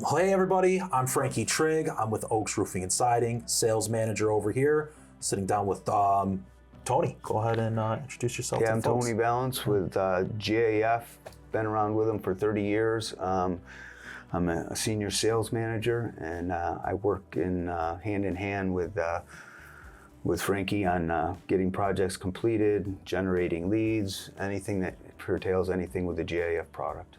Hey everybody, I'm Frankie Trigg. I'm with Oaks Roofing and Siding, sales manager over here, sitting down with Tony. Go ahead and introduce yourself to the I'm folks. Tony Balance with GAF. Been around with them for 30 years. I'm a senior sales manager, and I work in hand in hand with Frankie on getting projects completed, generating leads, anything that pertains anything with the GAF product.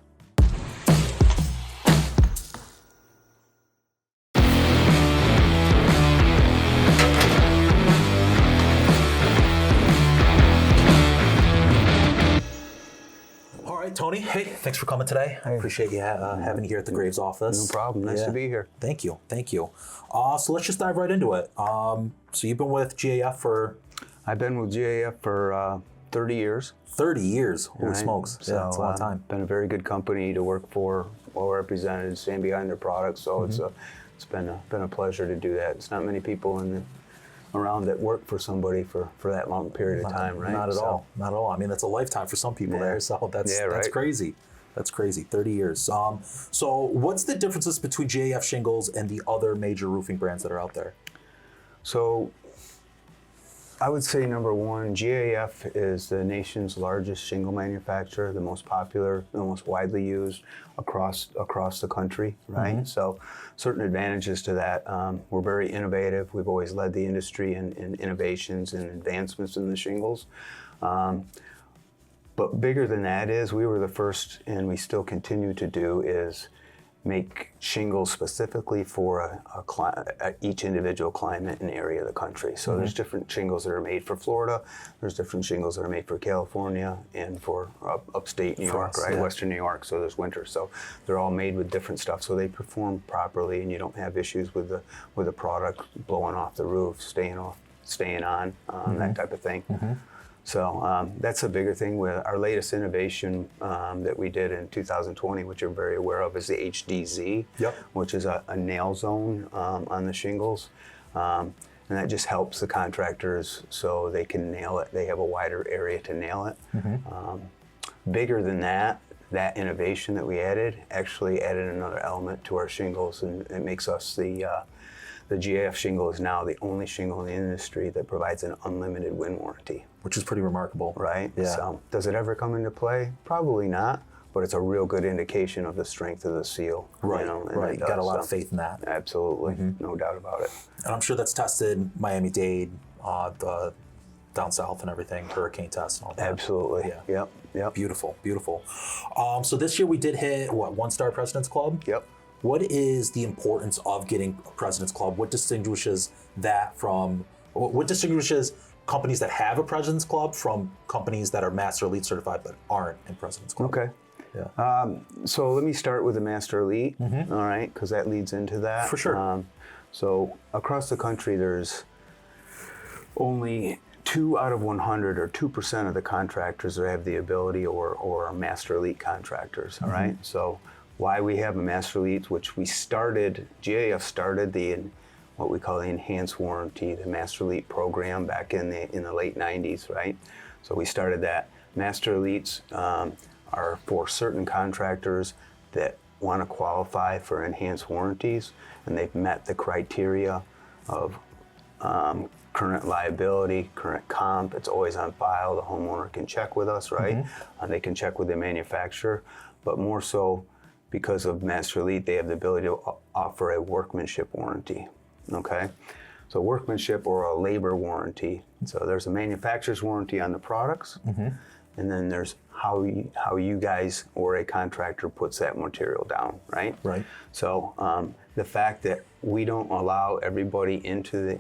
Tony, hey, thanks for coming today. I appreciate you having you here at the Graves office. No problem. Nice to be here. Thank you. So let's just dive right into it. So you've been with GAF for? I've been with GAF for 30 years. 30 years? Holy smokes. So, yeah, it's a long time. Been a very good company to work for, well represented, stand behind their products. So it's been a pleasure to do that. It's not many people around that work for somebody for that long period of time, right? Not at all. I mean, that's a lifetime for some people there. So that's crazy. That's crazy. 30 years. So what's the differences between GAF Shingles and the other major roofing brands that are out there? So I would say number one, GAF is the nation's largest shingle manufacturer, the most popular, the most widely used across the country, right? So certain advantages to that. We're very innovative. We've always led the industry in innovations and advancements in the shingles. But bigger than that is we were the first, and we still continue to do, is make shingles specifically for each individual climate and area of the country. So there's different shingles that are made for Florida, there's different shingles that are made for California and for upstate New York, right? Yeah. Western New York, so there's winter. So they're all made with different stuff, so they perform properly and you don't have issues with the product blowing off the roof, staying on, that type of thing. So that's a bigger thing. With our latest innovation that we did in 2020, which you're very aware of, is the HDZ, which is a nail zone on the shingles. And that just helps the contractors so they can nail it. They have a wider area to nail it. Bigger than that innovation that we added actually added another element to our shingles, and it makes us the GAF shingle is now the only shingle in the industry that provides an unlimited wind warranty. Which is pretty remarkable. Right? Yeah. So does it ever come into play? Probably not, but it's a real good indication of the strength of the seal. Right, right. You got a lot of faith in that. Absolutely, no doubt about it. And I'm sure that's tested Miami-Dade, the down south and everything, hurricane tests and all that. Absolutely, yep. Beautiful. So this year we did hit, one-star President's Club? Yep. What is the importance of getting a President's Club? What distinguishes companies that have a President's Club from companies that are Master Elite certified but aren't in President's Club? Okay. Yeah. So let me start with the Master Elite, all right, because that leads into that. For sure. So across the country, there's only 2 out of 100, or 2% of the contractors that have the ability or are Master Elite contractors, all right? So why we have a Master Elite, which GAF started what we call the enhanced warranty, the Master Elite program back in the late 90s, right? So we started that. Master Elites are for certain contractors that want to qualify for enhanced warranties, and they've met the criteria of current liability, current comp. It's always on file. The homeowner can check with us, right? They can check with the manufacturer, but more so because of Master Elite, they have the ability to offer a workmanship warranty. Okay, so workmanship or a labor warranty. So there's a manufacturer's warranty on the products, and then there's how you guys or a contractor puts that material down, right? Right. So the fact that we don't allow everybody into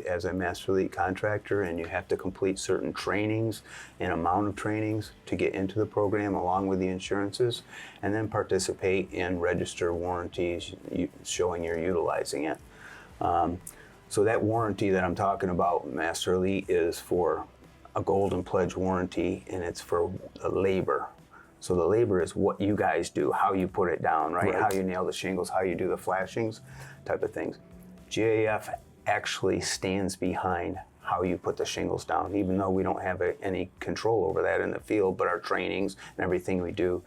as a Master Elite contractor, and you have to complete certain trainings, an amount of trainings to get into the program along with the insurances, and then participate in registered warranties showing you're utilizing it. So that warranty that I'm talking about, Master Elite, is for a golden pledge warranty, and it's for the labor. So the labor is what you guys do, how you put it down, right? How you nail the shingles, how you do the flashings, type of things. GAF actually stands behind how you put the shingles down, even though we don't have any control over that in the field, but our trainings and everything we do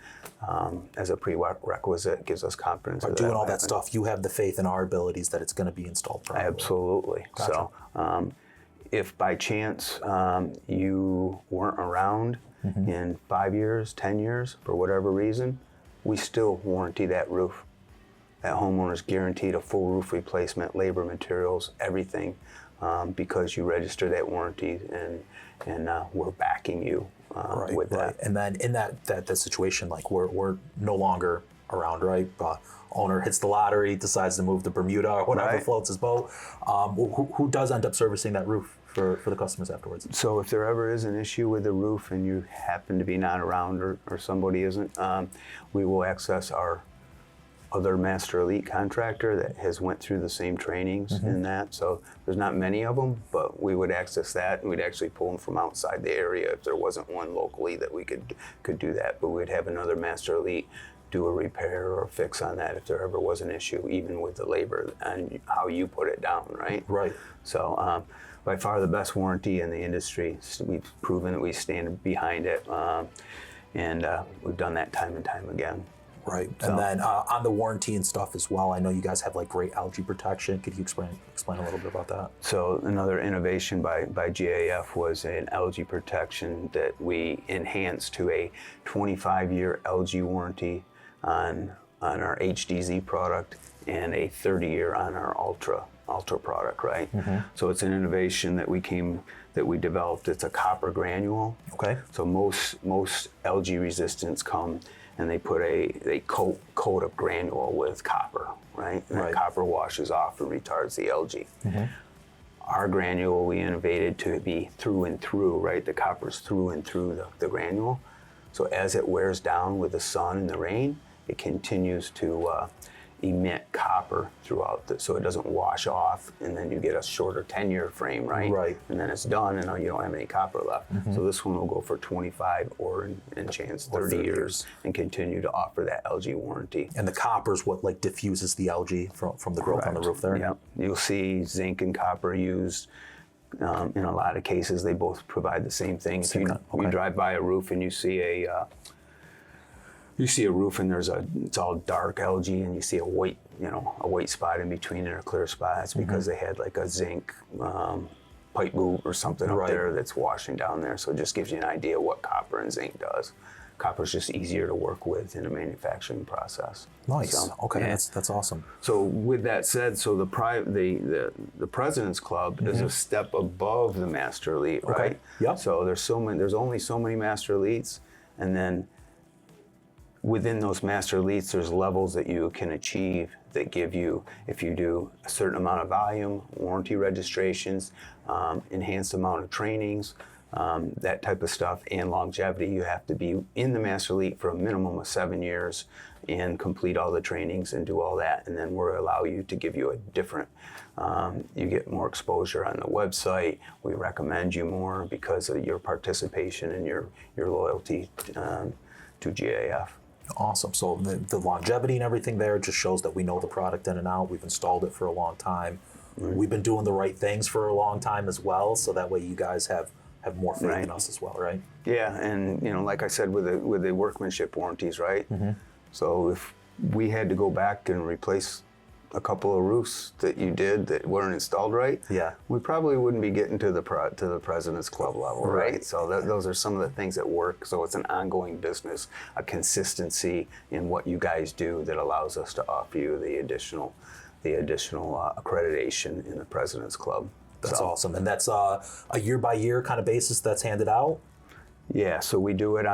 as a prerequisite gives us confidence. By doing all that stuff, you have the faith in our abilities that it's going to be installed properly. Absolutely. Gotcha. So if by chance you weren't around in 5 years, 10 years, for whatever reason, we still warranty that roof. That homeowner's guaranteed a full roof replacement, labor, materials, everything, because you registered that warranty, and we're backing you with that. And then in that situation, like we're no longer around, right? Owner hits the lottery, decides to move to Bermuda or whatever, floats his boat. Who does end up servicing that roof for the customers afterwards? So if there ever is an issue with the roof and you happen to be not around or somebody isn't, we will access our other Master Elite contractor that has went through the same trainings in that. So there's not many of them, but we would access that, and we'd actually pull them from outside the area if there wasn't one locally that we could do that. But we'd have another Master Elite do a repair or a fix on that if there ever was an issue, even with the labor and how you put it down, right? Right. So by far the best warranty in the industry. We've proven that we stand behind it, and we've done that time and time again. Right. So, and then on the warranty and stuff as well, I know you guys have like great algae protection. Could you explain a little bit about that? So another innovation by GAF was an algae protection that we enhanced to a 25-year algae warranty on our HDZ product and a 30-year on our Ultra product, right? So it's an innovation that we developed. It's a copper granule. Okay. So most algae resistants come and they put a coat of granule with copper, right? And that copper washes off and retards the algae. Our granule we innovated to be through and through, right? The copper's through and through the granule. So as it wears down with the sun and the rain, it continues to emit copper throughout so it doesn't wash off, and then you get a shorter 10-year frame, right? Right. And then it's done, and you don't have any copper left. So this one will go for 25 or in chance 30 years and continue to offer that algae warranty. And the copper's what like diffuses the algae from the growth on the roof there? Yep. You'll see zinc and copper used. In a lot of cases, they both provide the same thing. If you drive by a roof and you see a roof and it's all dark algae, and you see a white spot in between and a clear spot, it's because they had like a zinc pipe boot or something up there that's washing down there. So it just gives you an idea what copper and zinc does. Copper's just easier to work with in a manufacturing process. Nice. So, okay, that's awesome. So with that said, so the President's Club is a step above the Master Elite, right? Okay. Yep. So there's only so many Master Elites, and then within those Master Elites, there's levels that you can achieve that give you, if you do a certain amount of volume, warranty registrations, enhanced amount of trainings, that type of stuff, and longevity. You have to be in the Master Elite for a minimum of 7 years and complete all the trainings and do all that, and then we'll allow you to give you a different, you get more exposure on the website. We recommend you more because of your participation and your loyalty to GAF. Awesome. So the longevity and everything there just shows that we know the product in and out. We've installed it for a long time. We've been doing the right things for a long time as well, so that way you guys have more faith in us as well, right? Yeah, and like I said, with the workmanship warranties, right? So if we had to go back and replace a couple of roofs that you did that weren't installed right, we probably wouldn't be getting to the President's Club level, right? So those are some of the things that work. So it's an ongoing business, a consistency in what you guys do that allows us to offer you the additional accreditation in the President's Club. That's awesome. And that's a year-by-year kind of basis that's handed out? Yeah, so we do it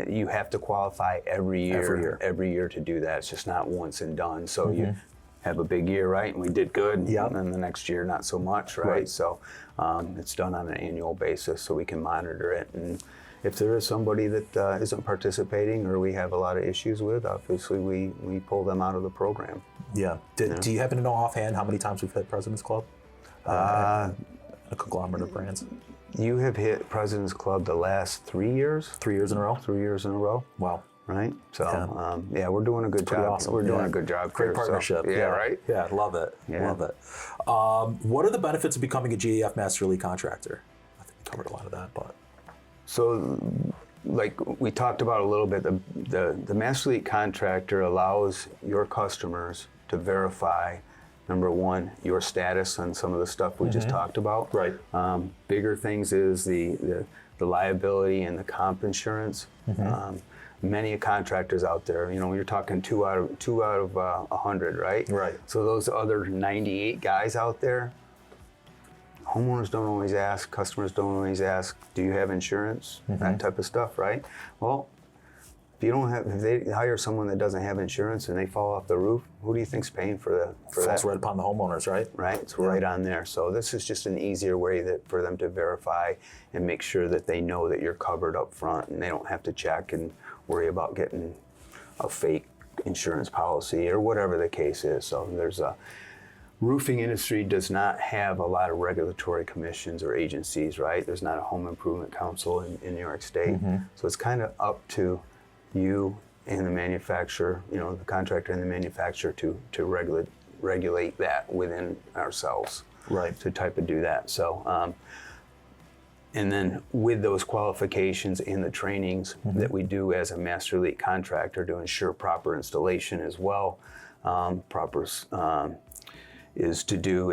you have to qualify every year to do that. It's just not once and done. So you have a big year, right? And we did good. And then the next year, not so much, right? So it's done on an annual basis so we can monitor it. And if there is somebody that isn't participating or we have a lot of issues with, obviously we pull them out of the program. Yeah. Do you happen to know offhand how many times we've hit President's Club? A conglomerate of brands. You have hit President's Club the last 3 years. 3 years in a row? 3 years in a row. Wow. right? So yeah, we're doing a good job. Awesome. We're doing a good job. Great here, partnership. So, yeah, right. Yeah, love it. Yeah. Love it. What are the benefits of becoming a GAF Master Elite contractor? I think we covered a lot of that, but So, like we talked about a little bit, the Master Elite contractor allows your customers to verify, number one, your status on some of the stuff we just talked about. Right. Bigger things is the liability and the comp insurance. Many contractors out there, you know, you're talking two out of 100, right? Right. So those other 98 guys out there, homeowners don't always ask, customers don't always ask, do you have insurance? That type of stuff, right? Well, if they hire someone that doesn't have insurance and they fall off the roof, who do you think's paying for that? falls right upon the homeowners, right? Right, it's right on there. So this is just an easier way for them to verify and make sure that they know that you're covered up front and they don't have to check and worry about getting a fake insurance policy or whatever the case is. So there's a roofing industry does not have a lot of regulatory commissions or agencies, right? There's not a home improvement council in New York State. So it's kind of up to you and the manufacturer, you know, the contractor and the manufacturer to regulate that within ourselves. Right. To type of do that. So, and then with those qualifications and the trainings that we do as a Master Elite contractor to ensure proper installation as well, is to do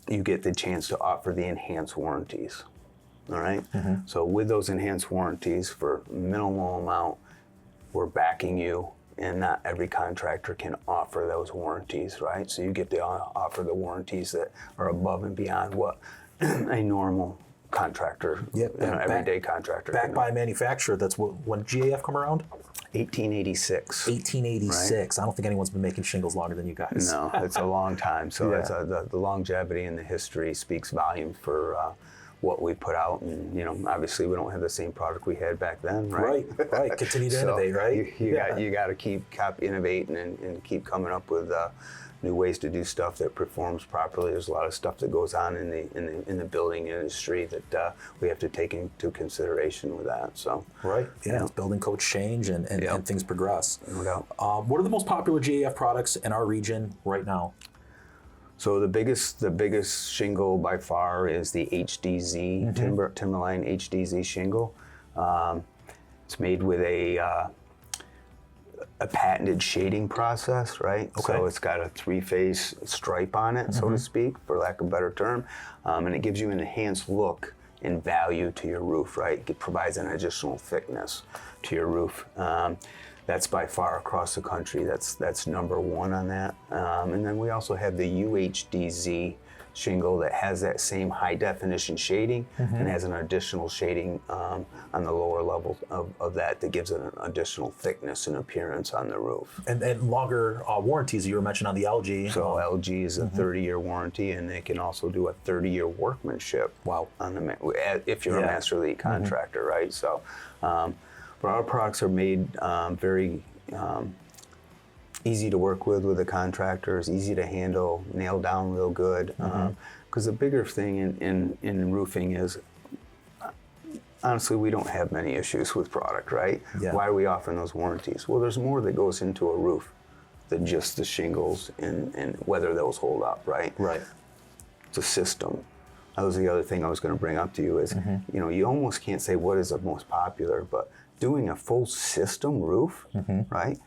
you get the chance to offer the enhanced warranties. All right. So with those enhanced warranties for minimal amount, we're backing you, and not every contractor can offer those warranties, right? So you get to offer the warranties that are above and beyond what a normal contractor, everyday contractor. Backed by a manufacturer. That's when GAF come around? 1886. 1886. Right? I don't think anyone's been making shingles longer than you guys. No, it's a long time. So it's the longevity and the history speaks volumes for what we put out, and you know, obviously we don't have the same product we had back then, right? Right. Continue to innovate, right? You got to keep innovating and keep coming up with new ways to do stuff that performs properly. There's a lot of stuff that goes on in the building industry that we have to take into consideration with that. So as building codes change and things progress. No doubt. What are the most popular GAF products in our region right now? So the biggest shingle by far is the HDZ Timberline HDZ shingle. It's made with a patented shading process, right? Okay. So it's got a 3-phase stripe on it, so to speak, for lack of a better term, and it gives you an enhanced look and value to your roof, right? It provides an additional thickness to your roof. That's by far across the country. That's number one on that. And then we also have the UHDZ shingle that has that same high definition shading and has an additional shading on the lower level of that gives it an additional thickness and appearance on the roof. And longer warranties you were mentioning on the LG. So LG is a 30-year warranty, and they can also do a 30-year workmanship. Wow. On if you're a Master Elite contractor, right? So. But our products are made very easy to work with the contractors, easy to handle, nail down real good. Because the bigger thing in roofing is, honestly, we don't have many issues with product, right? Yeah. Why are we offering those warranties? Well, there's more that goes into a roof than just the shingles and whether those hold up, right? Right. It's a system. That was the other thing I was going to bring up to you is, you know, you almost can't say what is the most popular, but doing a full system roof, right?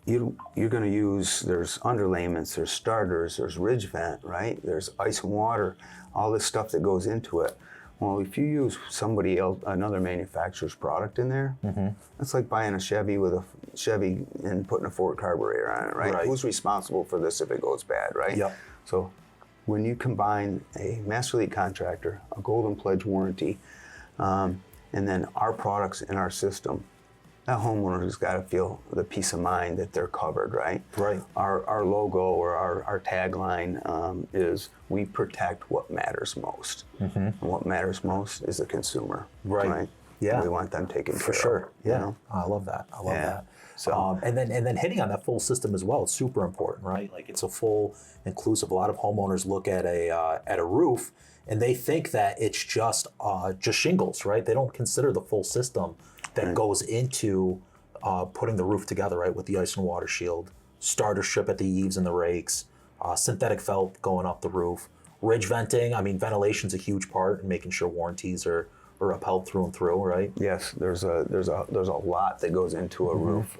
You're going to use, there's underlayments, there's starters, there's ridge vent, right? There's ice and water, all this stuff that goes into it. Well, if you use somebody else, another manufacturer's product in there, it's like buying a Chevy and putting a Ford carburetor on it, right? Who's responsible for this if it goes bad, right? Yep. So when you combine a Master Elite contractor, a Golden Pledge warranty, and then our products in our system, that homeowner has got to feel the peace of mind that they're covered, right? Right. Our logo or our tagline is, we protect what matters most. And what matters most is the consumer, right? Yeah. And we want them taken care of. For sure. Yeah. You know? I love that. I love that. So, and then hitting on that full system as well is super important, right? Like it's a full inclusive. A lot of homeowners look at a roof and they think that it's just shingles, right? They don't consider the full system that goes into putting the roof together, right, with the ice and water shield, starter strip at the eaves and the rakes, synthetic felt going up the roof, ridge venting. I mean, ventilation's a huge part in making sure warranties are upheld through and through, right? Yes, there's a lot that goes into a roof.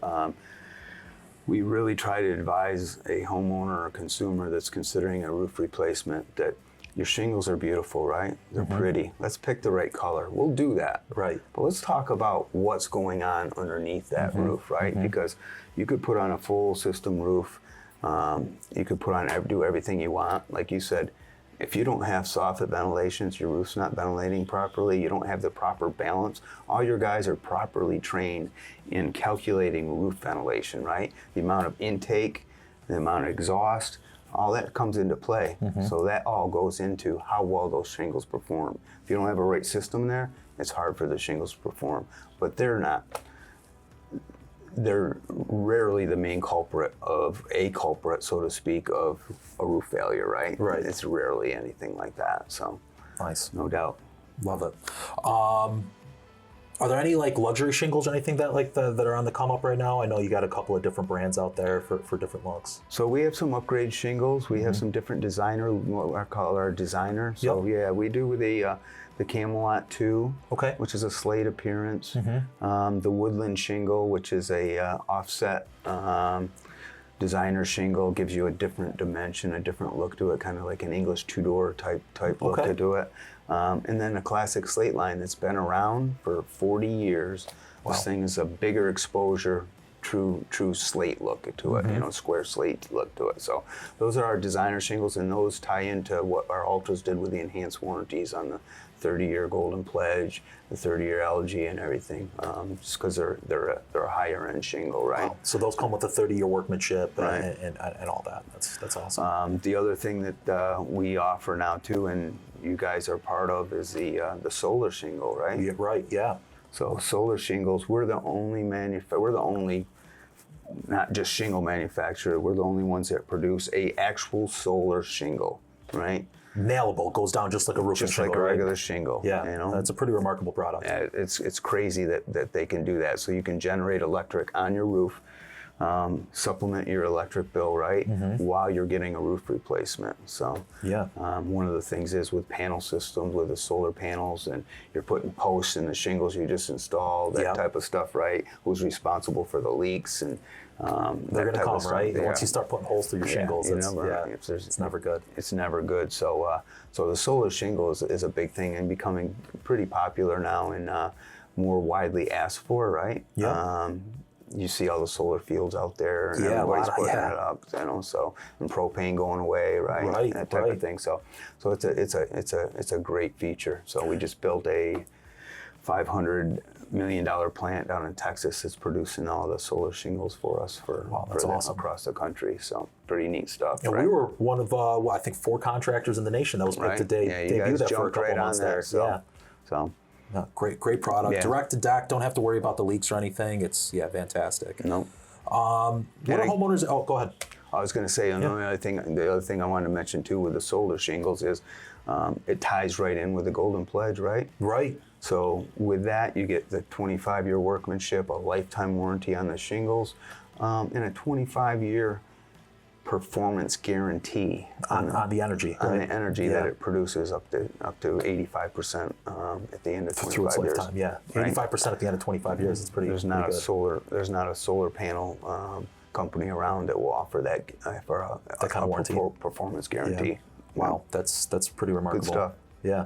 We really try to advise a homeowner or consumer that's considering a roof replacement that your shingles are beautiful, right? They're pretty. Let's pick the right color. We'll do that. Right. But let's talk about what's going on underneath that roof, right? Because you could put on a full system roof. You could do everything you want. Like you said, if you don't have soffit ventilations, your roof's not ventilating properly, you don't have the proper balance, all your guys are properly trained in calculating roof ventilation, right? The amount of intake, the amount of exhaust, all that comes into play. So that all goes into how well those shingles perform. If you don't have a right system there, it's hard for the shingles to perform. But they're rarely the main culprit, so to speak, of a roof failure, right? Right. It's rarely anything like that, so. Nice. No doubt. Love it. Are there any like luxury shingles or anything that that are on the come up right now? I know you got a couple of different brands out there for different looks. So we have some upgrade shingles. We have some different designer, what I call our designer. So yeah, we do the Camelot 2, okay, which is a slate appearance. The Woodland shingle, which is a offset designer shingle, gives you a different dimension, a different look to it, kind of like an English two-door type look Okay. to it. And then a classic slate line that's been around for 40 years. Wow. This thing is a bigger exposure, true slate look to it, square slate look to it. So those are our designer shingles, and those tie into what our Ultras did with the enhanced warranties on the 30-year Golden Pledge, the 30-year LG, and everything, just because they're a higher end shingle, right? Wow. So those come with a 30-year workmanship Right. and all that. That's awesome. The other thing that we offer now too, and you guys are part of, is the solar shingle, right? Yeah, right. Yeah. So solar shingles, we're the only not just shingle manufacturer, we're the only ones that produce a actual solar shingle, right? Nailable, goes down just like a roofing Just shingle, like a right? regular shingle. Yeah, you know? that's a pretty remarkable product. Yeah, it's crazy that they can do that. So you can generate electric on your roof, supplement your electric bill, right, while you're getting a roof replacement. So Yeah. one of the things is with panel systems, with the solar panels, and you're putting posts in the shingles you just installed, that Yep. type of stuff, right? Who's responsible for the leaks and They're going to come, right? Yeah. Once you start putting holes through your shingles, it's never good. It's never good. So so the solar shingle is a big thing and becoming pretty popular now and more widely asked for, right? Yeah. You see all the solar fields out there, and Yeah, everybody's putting yeah. it up, so, and propane going away, right? Right, That type right. of thing. So it's a great feature. So we just built a $500 million plant down in Texas that's producing all the solar shingles for us that's them awesome. across the country. So pretty neat stuff. And right? we were one of, I think, 4 contractors in the nation that was picked Right. to You debut guys that for a jumped couple right on months that, there. so, Yeah. So No, great product. Yeah. Direct to deck, don't have to worry about the leaks or anything. It's fantastic. no. What are homeowners? Oh, go ahead. I was going to say the other thing I wanted to mention too with the solar shingles is it ties right in with the Golden Pledge, right? Right. So with that, you get the 25-year workmanship, a lifetime warranty on the shingles, and a 25-year performance guarantee On the energy. on right? the energy Yeah. that it produces up to 85% at the end of 25 Through its years. lifetime, yeah. Right? 85% at the end of 25 years. It's pretty. There's not pretty good. there's not a solar panel company around that will offer that for a kind of warranty. performance guarantee. Yeah. Wow, that's pretty remarkable. stuff. Yeah,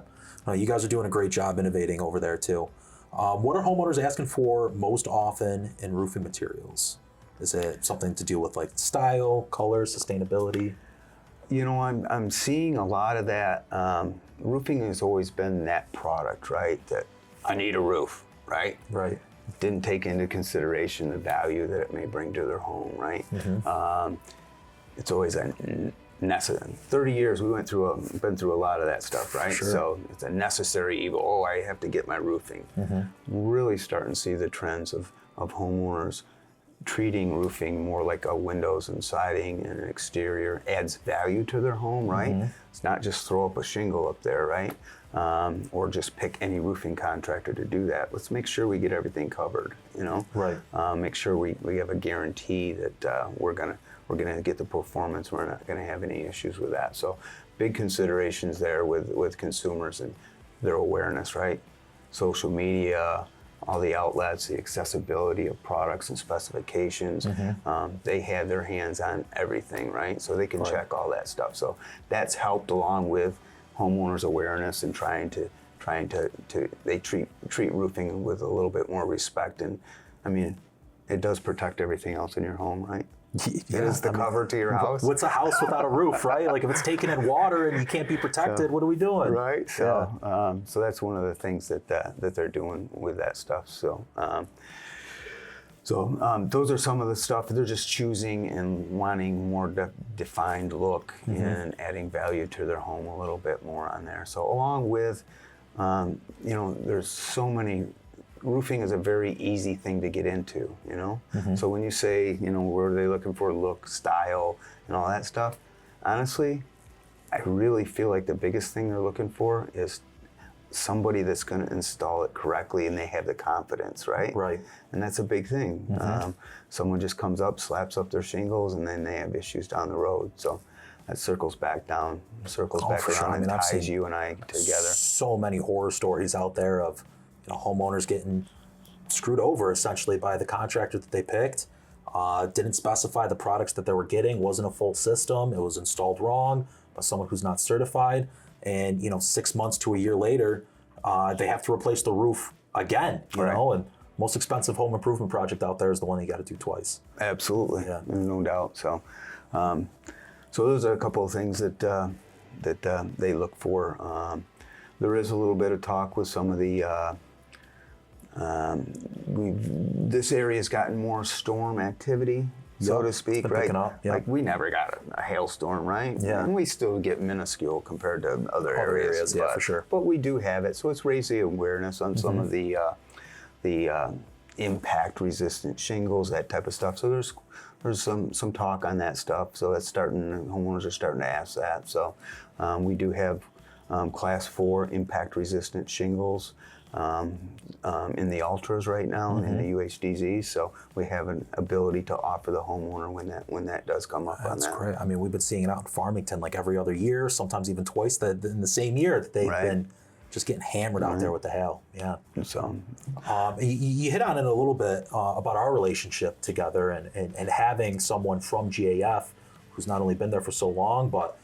you guys are doing a great job innovating over there too. What are homeowners asking for most often in roofing materials? Is it something to do with like style, color, sustainability? You know, I'm seeing a lot of that. Roofing has always been that product, right? That I need a roof, right? Right. Didn't take into consideration the value that it may bring to their home, right? It's always a necessary. 30 years, been through a lot of that stuff, right? Sure. So it's a necessary evil. Oh, I have to get my roofing. Really starting to see the trends of homeowners treating roofing more like a windows and siding and an exterior adds value to their home, right? It's not just throw up a shingle up there, right? Or just pick any roofing contractor to do that. Let's make sure we get everything covered, you know? Right. Make sure we have a guarantee that we're gonna get the performance. We're not gonna have any issues with that. So big considerations there with consumers and their awareness, right? Social media, all the outlets, the accessibility of products and specifications. They have their hands on everything, right? So they can check all that stuff. So that's helped along with homeowners awareness and trying to they treat roofing with a little bit more respect. And I mean, it does protect everything else in your home, right? It is the cover to your house. What's a house without a roof, right? Like if it's taking in water and you can't be protected, what are we doing? Right. So, so that's one of the things that they're doing with that stuff. So, those are some of the stuff they're just choosing and wanting more defined look and adding value to their home a little bit more on there. So, along with, there's so many. Roofing is a very easy thing to get into, you know? So when you say, what are they looking for, look, style, and all that stuff, honestly, I really feel like the biggest thing they're looking for is somebody that's going to install it correctly and they have the confidence, right? Right. And that's a big thing. Someone just comes up, slaps up their shingles, and then they have issues down the road. So that circles back around and ties you and I together. So many horror stories out there of homeowners getting screwed over essentially by the contractor that they picked. Didn't specify the products that they were getting, wasn't a full system, it was installed wrong by someone who's not certified, and 6 months to a year later, they have to replace the roof again, you know, and most expensive home improvement project out there is the one you got to do twice. Absolutely, no doubt. So, so those are a couple of things that they look for. There is a little bit of talk with some of the this area's gotten more storm activity, so to speak, right? Like we never got a hailstorm, right? Yeah. And we still get minuscule compared to other areas, yeah, for sure. But we do have it, so it's raised the awareness on some of the impact-resistant shingles, that type of stuff. So there's some talk on that stuff. So it's homeowners are starting to ask that. So we do have Class 4 impact-resistant shingles in the Ultras right now, in the UHDZ. So we have an ability to offer the homeowner when that does come up. That's on that. great. I mean, we've been seeing it out in Farmington like every other year, sometimes even twice in the same year that they've been just getting hammered out there with the hail. Yeah. So you hit on it a little bit about our relationship together and having someone from GAF who's not only been there for so long, but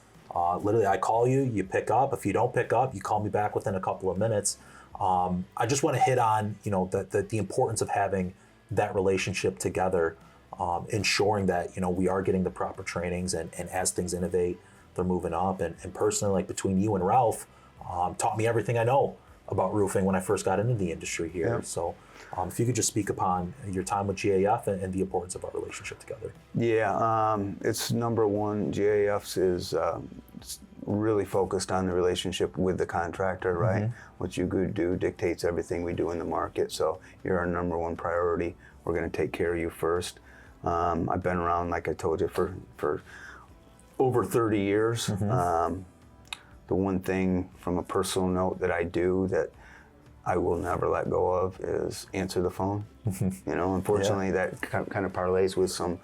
literally I call you, you pick up. If you don't pick up, you call me back within a couple of minutes. I just want to hit on, the importance of having that relationship together, ensuring that, we are getting the proper trainings and as things innovate, they're moving up. And personally, like between you and Ralph, taught me everything I know about roofing when I first got into the industry here. Yep. So if you could just speak upon your time with GAF and the importance of our relationship together. Yeah, it's number one. GAF is really focused on the relationship with the contractor, right? What you do dictates everything we do in the market. So you're our number one priority. We're going to take care of you first. I've been around, like I told you, for over 30 years. The one thing from a personal note that I do that I will never let go of is answer the phone. Unfortunately, that kind of parlays with some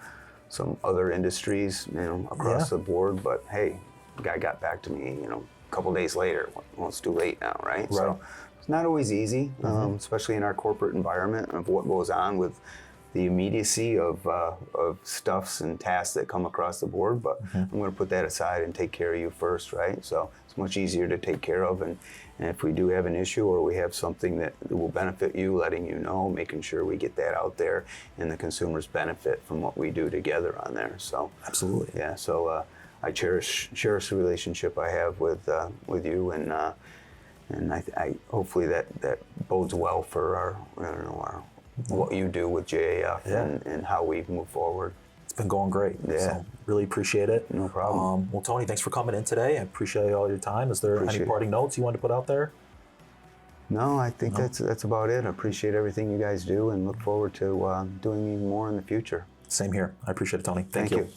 other industries, across the board. But hey, the guy got back to me, a couple days later. Well, it's too late now, right? So it's not always easy, especially in our corporate environment of what goes on with the immediacy of stuffs and tasks that come across the board. But I'm going to put that aside and take care of you first, right? So it's much easier to take care of. And if we do have an issue or we have something that will benefit you, letting you know, making sure we get that out there and the consumers benefit from what we do together on there. So absolutely. Yeah. So I cherish the relationship I have with you, and I hopefully that bodes well for our what you do with GAF and how we move forward. It's been going great. Yeah. So really appreciate it. No problem. Well, Tony, thanks for coming in today. I appreciate all your time. Is there any parting notes you want to put out there? No, I think that's about it. I appreciate everything you guys do and look forward to doing even more in the future. Same here. I appreciate it, Tony. Thank you.